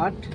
8।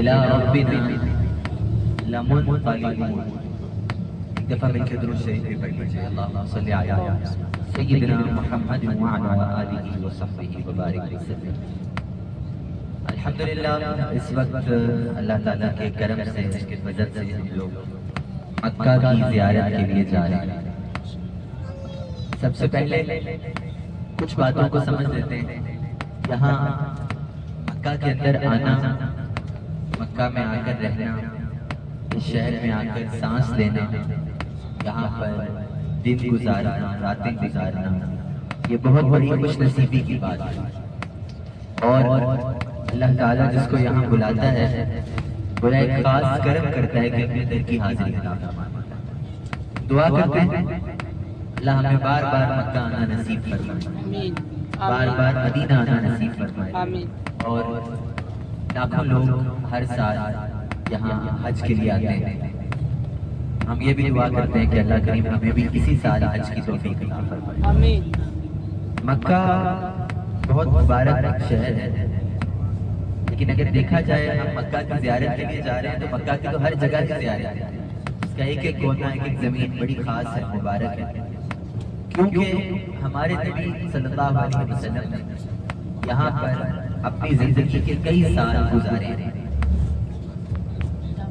إلى ربنا لمنقلبون. دفع من كدر الشريف بيته. اللهم صل على سيدنا محمد وعلى آله وصحبه وبارك وسلم. الحمدللہ اس وقت اللہ تعالیٰ کے کرم سے، اس کے فضل سے ہم لوگ مکہ کی زیارت کے لیے جا رہے ہیں۔ سب سے پہلے کچھ باتوں کو سمجھ لیتے ہیں۔ یہاں مکہ کے اندر آنا، مکہ میں آ کر رہنا، اس شہر میں آ کر سانس لینا، یہاں پر دن گزارنا، راتیں گزارنا، یہ بہت بڑی خوش نصیبی کی بات ہے۔ اور اللہ تعالیٰ جس کو یہاں بلاتا ہے وہ ایک خاص کرم کرتا ہے کہ اپنے در کی حاضری عطا فرماتا ہے۔ دعا کرتے ہیں اللہ ہمیں بار بار مکہ آنا نصیب فرمائے، بار بار مدینہ آنا نصیب فرمائے، اور لاکھوں لوگ ہر سال یہاں حج کے لیے آتے ہیں۔ ہم یہ بھی دعا کرتے ہیں کہ اللہ کریم ہمیں بھی اسی سال حج کی توفیق عطا فرمائے۔ آمین۔ مکہ بہت مبارک شہر ہے، لیکن اگر دیکھا جائے ہم مکہ کی زیارت کے لیے جا رہے ہیں تو مکہ کی تو ہر جگہ کی زیارت ہے، اس کا ایک ایک کونا ایک ایک زمین بڑی خاص ہے، مبارک ہے، کیونکہ ہمارے نبی صلی اللہ علیہ وسلم نے یہاں پر اپنی زندگی کے کئی سال گزارے ہیں۔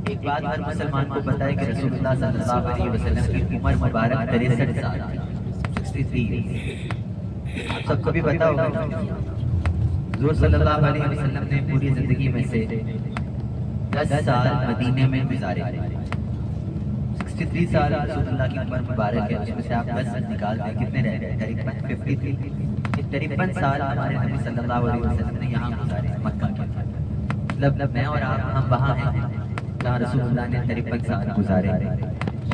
ایک بات ہر مسلمان کو پتہ ہے کہ رسول اللہ صلی اللہ علیہ وسلم کی عمر مبارک 63 سال تھی، 63۔ آپ سب کو بھی پتا ہوگا حضور صلی اللہ علیہ وسلم نے پوری زندگی میں سے 10 سال مدینے میں گزارے۔ 63 سال رسول اللہ کی عمر مبارک ہے، اس میں سے آپ 10 نکال دیں کتنے رہ گئے؟ 53 سال ہمارے نبی صلی اللہ علیہ وسلم نے یہاں گزارے مکہ کے اندر۔ مطلب میں اور آپ ہم وہاں ہیں جہاں رسول اللہ نے 53 سال گزارے،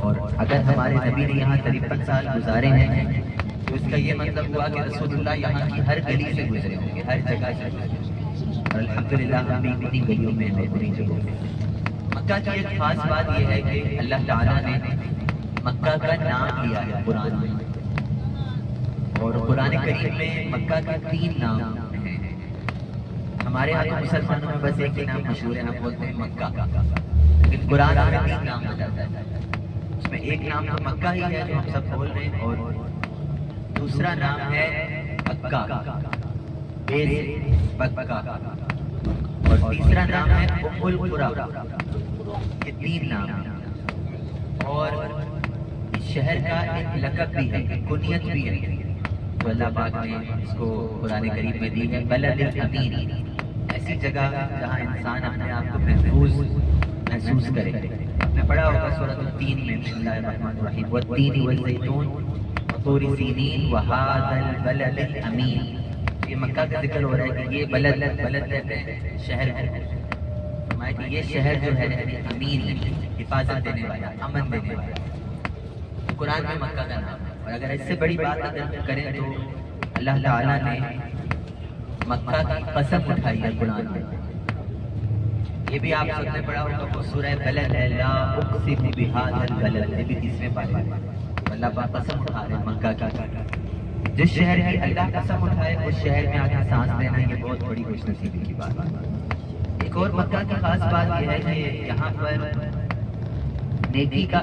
اور اگر ہمارے نبی نے یہاں 53 سال گزارے ہیں تو اس کا یہ مطلب ہوا کہ رسول اللہ یہاں کی ہر گلی سے گزرے ہوں گے، ہر جگہ سے گزرے ہوں گے، اور الحمدللہ ہم بھی انہی گلیوں میں ہیں، انہی جگہوں میں۔ مکہ کی ایک خاص بات یہ ہے کہ اللہ تعالیٰ نے مکہ کا نام لیا ہے قرآن میں، اور قرآن کریم میں مکہ کے 3 نام ہیں۔ ہمارے یہاں تو مسلمانوں میں بس ایک ہی نام مشہور ہے، ہم بولتے ہیں مکہ، لیکن قرآن میں 3 نام بتاتا ہے۔ اس میں ایک نام تو مکہ ہی ہے جو ہم سب بول رہے ہیں، اور دوسرا نام ہے پکا، پکا، اور تیسرا نام ہے ام القریٰ۔ یہ 3 نام ہیں، اور اس شہر کا ایک لقب بھی ہے، ایک کنیت بھی ہے تو اللہ پاک نے اس کو قرآن کریم میں دی ہے، بلد الامین، ایسی جگہ جہاں انسان اپنے آپ کو محسوس کرے۔ آپ نے پڑھا ہوگا سورۃ التین میں، بسم اللہ الرحمن الرحیم، والتین والزیتون طور سینین وہذا البلد الامین۔ یہ مکہ کا ذکر ہو رہا ہے کہ یہ بلد کہتے ہیں شہر ہے، فرمایا کہ یہ شہر جو ہے امین، حفاظت دینے والا، امن دینے والا، قرآن میں مکہ کا نام ہے۔ اور اگر اس سے بڑی بات اگر کریں تو اللہ تعالیٰ نے مکہ کی قسم اٹھائی ہے قرآن میں، یہ بھی آپ سب نے پڑھا ہوگا، وہ سورہ بلد ہے، لا اقسم بہذا البلد، یہ بھی 30ویں پارے میں اللہ پاک قسم اٹھا رہے ہیں مکہ کی۔ جس شہر کی اللہ قسم اٹھائے اس شہر میں آ کے سانس لینا یہ بہت بڑی خوش نصیبی کی بات ہے۔ ایک اور مکہ کی خاص بات یہ ہے کہ یہاں پر نیکی کا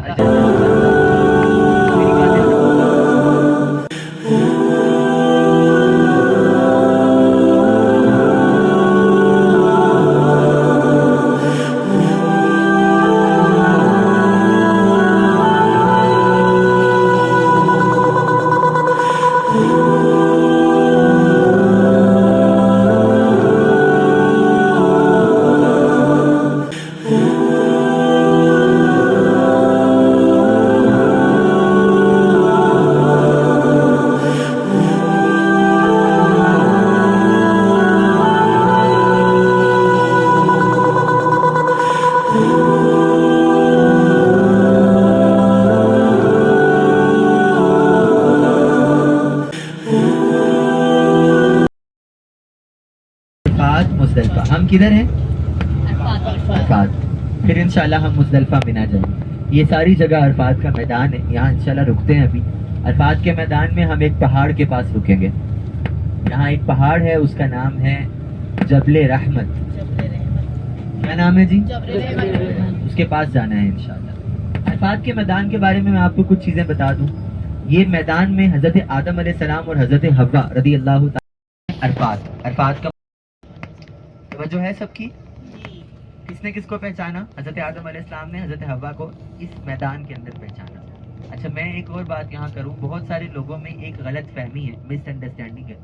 مزدلفہ، ہم کدھر ہیں؟ عرفات، پھر انشاءاللہ ہم مزدلفہ منا جائیں گے۔ یہ ساری جگہ عرفات کا میدان ہے، یہاں انشاءاللہ رکتے ہیں ابھی۔ عرفات کے میدان میں ہم ایک پہاڑ کے پاس رکیں گے، یہاں ایک پہاڑ ہے، اس کا نام ہے جبل رحمت۔ کیا نام ہے جی؟ اس کے پاس جانا ہے انشاءاللہ۔ عرفات کے میدان کے بارے میں آپ کو کچھ چیزیں بتا دوں۔ یہ میدان میں حضرت آدم علیہ السلام اور حضرت حوا رضی اللہ تعالیٰ عرفات کا توجہ ہے سب کی؟ کس نے کس کو پہچانا؟ حضرت آدم علیہ السلام نے حضرت حوا کو اس میدان کے اندر پہچانا۔ اچھا میں ایک اور بات یہاں کروں، بہت سارے لوگوں میں ایک غلط فہمی ہے، مس انڈرسٹینڈنگ ہے۔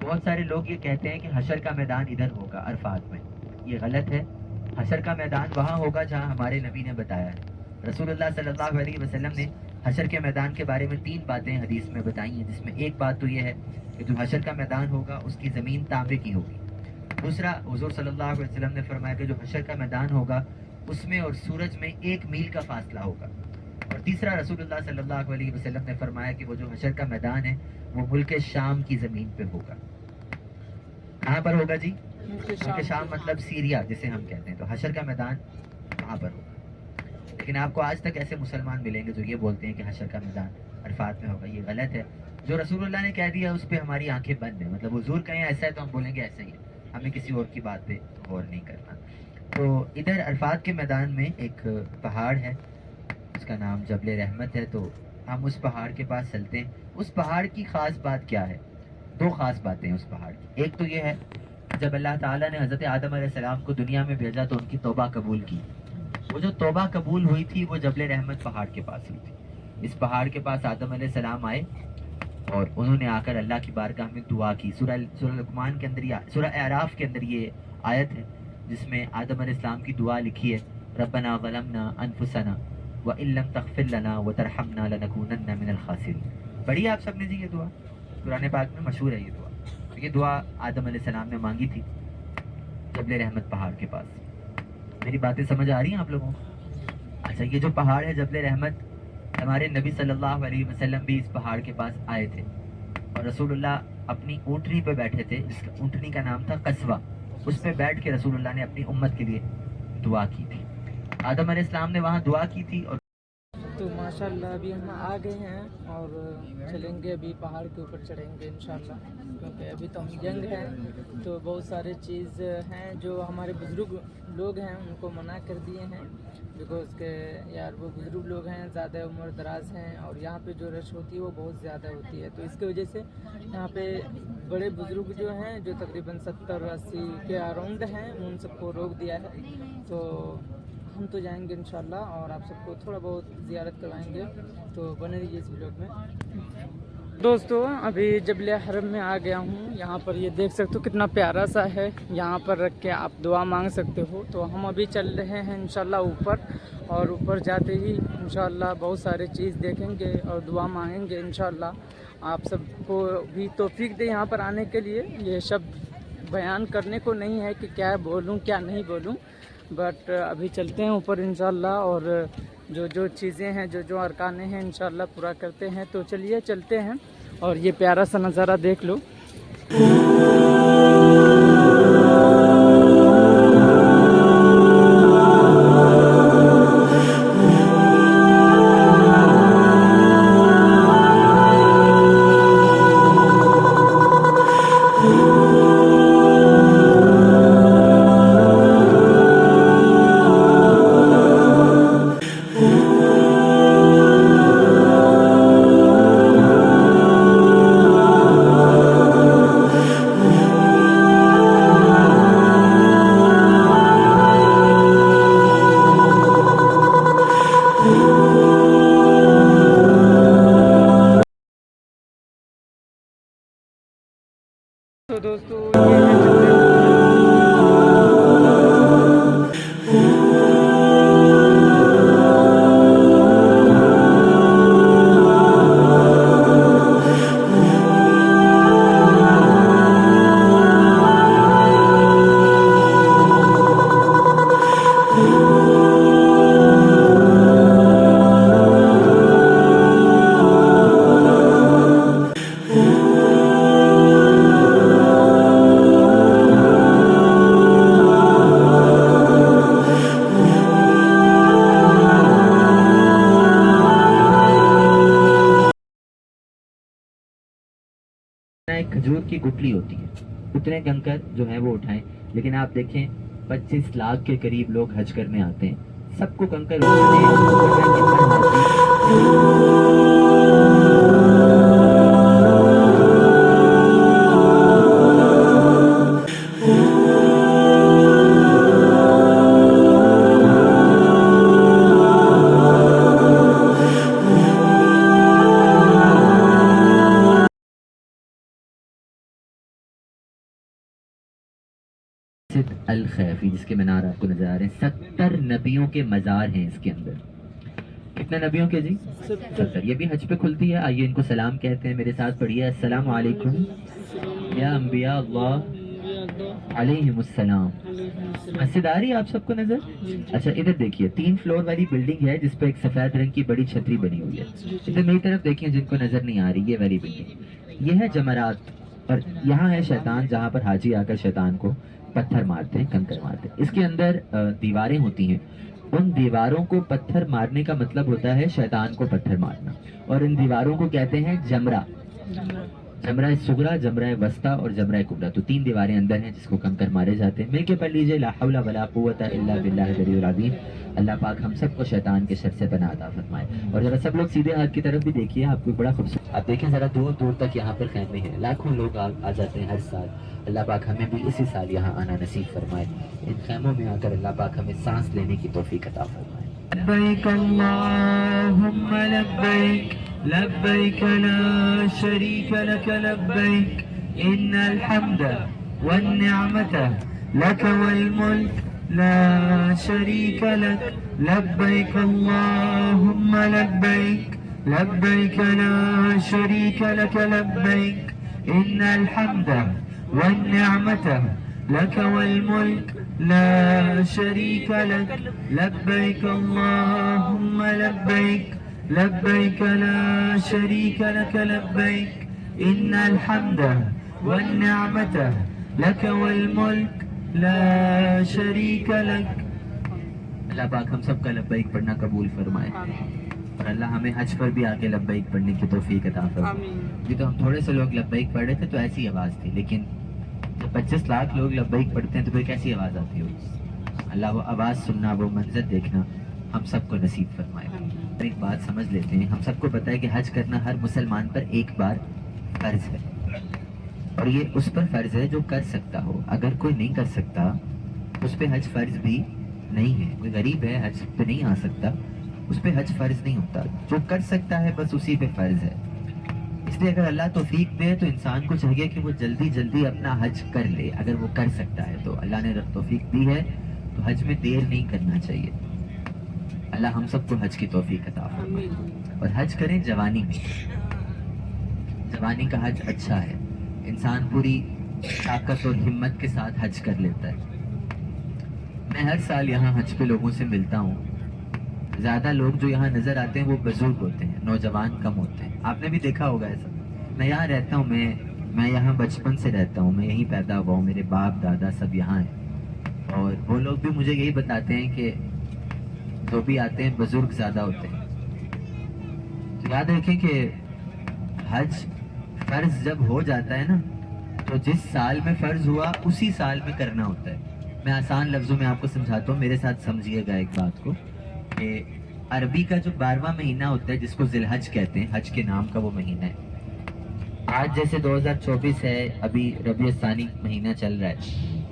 بہت سارے لوگ یہ کہتے ہیں کہ حشر کا میدان ادھر ہوگا عرفات میں، یہ غلط ہے۔ حشر کا میدان وہاں ہوگا جہاں ہمارے نبی نے بتایا ہے۔ رسول اللہ صلی اللہ علیہ وسلم نے حشر کے میدان کے بارے میں 3 باتیں حدیث میں بتائی ہیں، جس میں ایک بات تو یہ ہے کہ جو حشر کا میدان ہوگا اس کی زمین تانبے کی ہوگی۔ دوسرا، حضور صلی اللہ علیہ وسلم نے فرمایا کہ جو حشر کا میدان ہوگا اس میں اور سورج میں 1 میل کا فاصلہ ہوگا۔ اور تیسرا، رسول اللہ صلی اللہ علیہ وسلم نے فرمایا کہ وہ جو حشر کا میدان ہے وہ ملک شام کی زمین پہ ہوگا۔ کہاں پر ہوگا جی؟ ملک شام مطلب سیریا جسے ہم کہتے ہیں، تو حشر کا میدان وہاں پر ہوگا۔ لیکن آپ کو آج تک ایسے مسلمان ملیں گے جو یہ بولتے ہیں کہ حشر کا میدان عرفات میں ہوگا. یہ غلط ہے. جو رسول اللہ نے کہہ دیا اس پہ ہماری آنکھیں بند ہیں. مطلب حضور کہیں ایسا ہے تو ہم بولیں گے ایسا ہی ہے, ہمیں کسی اور کی بات پہ غور نہیں کرنا. تو ادھر عرفات کے میدان میں ایک پہاڑ ہے, اس کا نام جبل رحمت ہے. تو ہم اس پہاڑ کے پاس چلتے ہیں. اس پہاڑ کی خاص بات کیا ہے؟ دو خاص باتیں ہیں اس پہاڑ کی. ایک تو یہ ہے جب اللہ تعالیٰ نے حضرت آدم علیہ السلام کو دنیا میں بھیجا تو ان کی توبہ قبول کی. وہ جو توبہ قبول ہوئی تھی وہ جبل رحمت پہاڑ کے پاس ہوئی تھی. اس پہاڑ کے پاس آدم علیہ السلام آئے اور انہوں نے آ کر اللہ کی بارگاہ میں دعا کی. سورہ لقمان کے اندر سورہ اعراف کے اندر یہ آیت ہے جس میں آدم علیہ السلام کی دعا لکھی ہے, ربنا ظلمنا انفسنا وان لم تغفر لنا وترحمنا لنکونن من الخاسرین. پڑھی آپ سب نے جی یہ دعا, قرآن پاک میں مشہور ہے یہ دعا. یہ دعا آدم علیہ السلام نے مانگی تھی جبل رحمت پہاڑ کے پاس. میری باتیں سمجھ آ رہی ہیں آپ لوگوں کو؟ اچھا, یہ جو پہاڑ ہے جبل رحمت, ہمارے نبی صلی اللہ علیہ وسلم بھی اس پہاڑ کے پاس آئے تھے اور رسول اللہ اپنی اونٹنی پہ بیٹھے تھے. اس اونٹنی کا نام تھا قصوہ. اس پہ بیٹھ کے رسول اللہ نے اپنی امت کے لیے دعا کی تھی. آدم علیہ السلام نے وہاں دعا کی تھی. اور تو ماشاءاللہ ابھی ہم آ گئے ہیں اور چلیں گے, ابھی پہاڑ کے اوپر چڑھیں گے انشاءاللہ, کیونکہ ابھی تو ہم ینگ ہیں تو بہت سارے چیز ہیں جو ہمارے بزرگ لوگ ہیں ان کو منع کر دیے ہیں, بیکاز کہ یار وہ بزرگ لوگ ہیں, زیادہ عمر دراز ہیں اور یہاں پہ جو رش ہوتی ہے وہ بہت زیادہ ہوتی ہے. تو اس کی وجہ سے یہاں پہ بڑے بزرگ جو ہیں جو تقریباً 70-80 کے اراؤنڈ ہیں ان سب کو روک دیا ہے. تو ہم تو جائیں گے انشاءاللہ اور آپ سب کو تھوڑا بہت زیارت کروائیں گے, تو بنے رہیے اس ویڈیو میں. دوستو ابھی جبل حرم میں آ گیا ہوں. یہاں پر یہ دیکھ سکتے ہو کتنا پیارا سا ہے, یہاں پر رکھ کے آپ دعا مانگ سکتے ہو. تو ہم ابھی چل رہے ہیں انشاءاللہ اوپر, اور اوپر جاتے ہی انشاءاللہ بہت سارے چیز دیکھیں گے اور دعا مانگیں گے انشاءاللہ. آپ سب کو بھی توفیق دے یہاں پر آنے کے لیے. یہ شب بیان کرنے کو نہیں ہے کہ کیا بولوں کیا نہیں بولوں, بٹ ابھی چلتے ہیں اوپر انشاءاللہ اور جو چیزیں ہیں جو ارکان ہیں انشاءاللہ پورا کرتے ہیں. تو چلیے چلتے ہیں اور یہ پیارا سا نظارہ دیکھ لو. تو دوستو یہ ہے ایک کھجور کی گٹلی ہوتی ہے, اتنے کنکر جو ہیں وہ اٹھائیں. لیکن آپ دیکھیں 25 لاکھ کے قریب لوگ حج کرنے آتے ہیں, سب کو کنکر الخیفی جس کے مینار آپ کو نظر آ رہے ہیں. 70 نبیوں کے مزار ہیں اس کے اندر. کتنے نبیوں کے جی؟ 70. یہ بھی حج پہ کھلتی ہے. آئیے ان کو سلام کہتے ہیں, میرے ساتھ پڑھیے السلام علیکم یا انبیاء اللہ علیہم السلام. حصیداری آپ سب کو نظر. اچھا ادھر دیکھیے, 3 فلور والی بلڈنگ ہے جس پہ ایک سفید رنگ کی بڑی چھتری بنی ہوئی ہے. ادھر میری طرف دیکھیں جن کو نظر نہیں آ رہی, یہ والی بلڈنگ یہ ہے جمرات, اور یہاں ہے شیطان جہاں پر حاجی آ کر شیطان کو پتھر مارتے ہیں, کنکر مارتے ہیں. اس کے اندر دیواریں ہوتی ہیں ان دیواروں کو پتھر مارنے کا مطلب ہوتا ہے شیطان کو پتھر مارنا، اور ان دیواروں کو کہتے ہیں جمرہ، جمرہ صغرا، جمرہ وسطی اور جمرہ کبریٰ. تو 3 دیواریں اندر ہیں جس کو کنکر مارے جاتے ہیں. مل کے پڑھ لیجئے لا حول ولا قوت الا باللہ العلی العظیم. اللہ پاک ہم سب کو شیطان کے شر سے پناہ عطا فرمائے. اور ذرا سب لوگ سیدھے ہاتھ کی طرف بھی دیکھیے، آپ کو بڑا خوبصورت، آپ دیکھیں ذرا دور دور تک یہاں پر خیمے ہیں، لاکھوں لوگ آ جاتے ہیں ہر سال. اللہ پاک ہمیں بھی اسی سال یہاں آنا نصیب فرمائے. ان خیموں میں آ کر اللہ پاک ہمیں سانس لینے کی توفیق عطا فرمائے. لبیک اللہم لبیک لبیک لا شریک لک لبیک ان الحمد والنعمت لک والملک لا شریک لک لبیک اللہم لبیک لبیک لا شریک لک لبیک ان الحمد والنعمت لك والملك لا شريك لك لبيك اللهم لبيك لبيك لا شريك لك لبيك إن الحمد والنعمة لك والملك لا شريك لك. اللہ پاک ہم سب کا لبیک پڑھنا قبول فرمائے، اور اللہ ہمیں حج پر بھی آ کے لبیک پڑھنے کی توفیق عطا فرمائے. یہ تو ہم تھوڑے سے لوگ لبیک پڑھ رہے تھے تو ایسی آواز تھی، لیکن جب 25 لاکھ لوگ لبیک پڑھتے ہیں تو پھر کیسی آواز آتی ہوگی. اللہ وہ آواز سننا، وہ منظر دیکھنا ہم سب کو نصیب فرمائے. ایک بات سمجھ لیتے ہیں، ہم سب کو پتہ ہے کہ حج کرنا ہر مسلمان پر ایک بار فرض ہے، اور یہ اس پر فرض ہے جو کر سکتا ہو. اگر کوئی نہیں کر سکتا اس پہ حج فرض بھی نہیں ہے. کوئی غریب ہے حج پہ نہیں آ سکتا، اس پہ حج فرض نہیں ہوتا. جو کر سکتا ہے بس اسی پہ فرض ہے. اس لیے اگر اللہ توفیق دے تو انسان کو چاہیے کہ وہ جلدی جلدی اپنا حج کر لے. اگر وہ کر سکتا ہے تو اللہ نے توفیق دی ہے تو حج میں دیر نہیں کرنا چاہیے. اللہ ہم سب کو حج کی توفیق عطا فرمائے. اور حج کریں جوانی میں، جوانی کا حج اچھا ہے. انسان پوری طاقت اور ہمت کے ساتھ حج کر لیتا ہے. میں ہر سال یہاں حج پہ لوگوں سے ملتا ہوں. زیادہ لوگ جو یہاں نظر آتے ہیں وہ بزرگ ہوتے ہیں، نوجوان کم ہوتے ہیں. آپ نے بھی دیکھا ہوگا ایسا. میں یہاں رہتا ہوں، میں یہاں بچپن سے رہتا ہوں، میں یہیں پیدا ہوا ہوں، میرے باپ دادا سب یہاں ہیں، اور وہ لوگ بھی مجھے یہی بتاتے ہیں کہ جو بھی آتے ہیں بزرگ زیادہ ہوتے ہیں. تو یاد رکھیں کہ حج فرض جب ہو جاتا ہے نا تو جس سال میں فرض ہوا اسی سال میں کرنا ہوتا ہے. میں آسان لفظوں میں آپ کو سمجھاتا ہوں، میرے ساتھ سمجھیے گا ایک بات کو، کہ عربی کا جو 12واں مہینہ ہوتا ہے جس کو ذی الحج کہتے ہیں، حج کے نام کا وہ مہینہ ہے. آج جیسے 2024 ہے، ابھی ربیع الثانی مہینہ چل رہا ہے.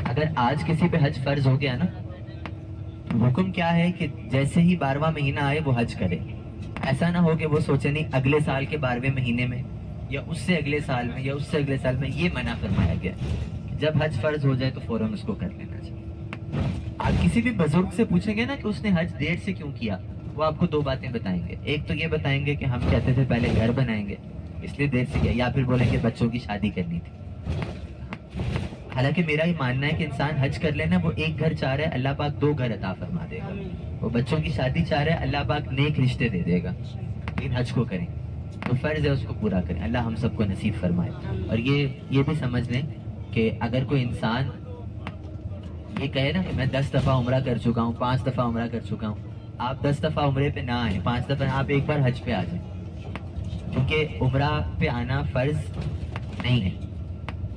اگر آج کسی پہ حج فرض ہو گیا نا تو حکم کیا ہے کہ جیسے ہی 12واں مہینہ آئے وہ حج کرے. ایسا نہ ہو کہ وہ سوچے نہیں اگلے سال کے 12ویں مہینے میں یا اس سے اگلے سال میں یا اس سے اگلے سال میں. یہ منع فرمایا گیا کہ جب حج فرض ہو جائے تو فوراً اس کو کر لینا چاہیے. آپ کسی بھی بزرگ سے پوچھیں گے نا کہ اس نے حج دیر سے کیوں کیا، وہ آپ کو 2 باتیں بتائیں گے. ایک تو یہ بتائیں گے کہ ہم کہتے تھے پہلے گھر بنائیں گے اس لیے دیر سے کیا، یا پھر بولیں گے بچوں کی شادی کرنی تھی. حالانکہ میرا یہ ماننا ہے کہ انسان حج کر لینا، وہ ایک گھر چاہ رہا ہے اللہ پاک 2 گھر عطا فرما دے گا. وہ بچوں کی شادی چاہ رہا ہے اللہ پاک نیک رشتے دے دے گا. لیکن حج کو کریں تو فرض ہے اس کو پورا کریں. اللہ ہم سب کو نصیب فرمائے. اور یہ بھی سمجھ لیں کہ اگر کوئی انسان یہ کہے نا کہ میں 10 دفعہ عمرہ کر چکا ہوں، 5 دفعہ عمرہ کر چکا ہوں، آپ 10 دفعہ عمرے پہ نہ آئیں، 5 دفعہ آپ ایک بار حج پہ آ جائیں. کیونکہ عمرہ پہ آنا فرض نہیں ہے،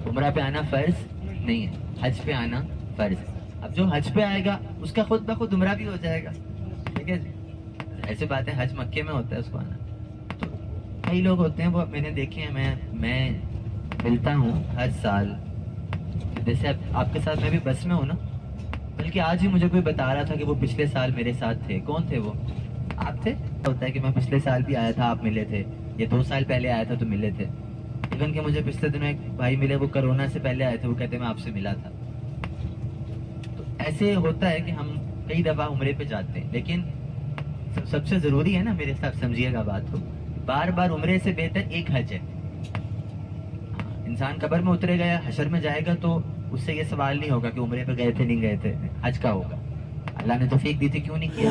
عمرہ پہ آنا فرض نہیں ہے، حج پہ آنا فرض ہے. اب جو حج پہ آئے گا اس کا خود بخود عمرہ بھی ہو جائے گا. ٹھیک ہے جی، ایسے بات ہے. حج مکے میں ہوتا ہے اس کو آنا. تو کئی لوگ ہوتے ہیں وہ میں نے دیکھے ہیں، میں ملتا ہوں ہر سال. جیسے آپ کے ساتھ میں بھی بس میں ہوں نا، بلکہ آج ہی مجھے کوئی بتا رہا تھا کہ وہ پچھلے سال میرے ساتھ تھے. کون تھے وہ؟ آپ تھے. ہوتا ہے کہ میں پچھلے سال بھی آیا تھا، آپ ملے تھے، یا 2 سال پہلے آیا تھا تو ملے تھے. ایون کہ مجھے پچھلے دنوں ایک بھائی ملے، وہ کرونا سے پہلے آئے تھے، وہ کہتے میں آپ سے ملا تھا. تو ایسے ہوتا ہے کہ ہم کئی دفعہ عمرے پہ جاتے ہیں، لیکن سب سے ضروری ہے نا، میرے ساتھ سمجھیے گا بات کو، بار بار عمرے سے بہتر ایک حج ہے. انسان قبر میں اترے گا یا حشر میں جائے گا تو اس سے یہ سوال نہیں ہوگا کہ عمرے پہ گئے تھے نہیں گئے تھے، حج کا ہوگا. اللہ نے توفیق دی تھی، کیوں نہیں کیا؟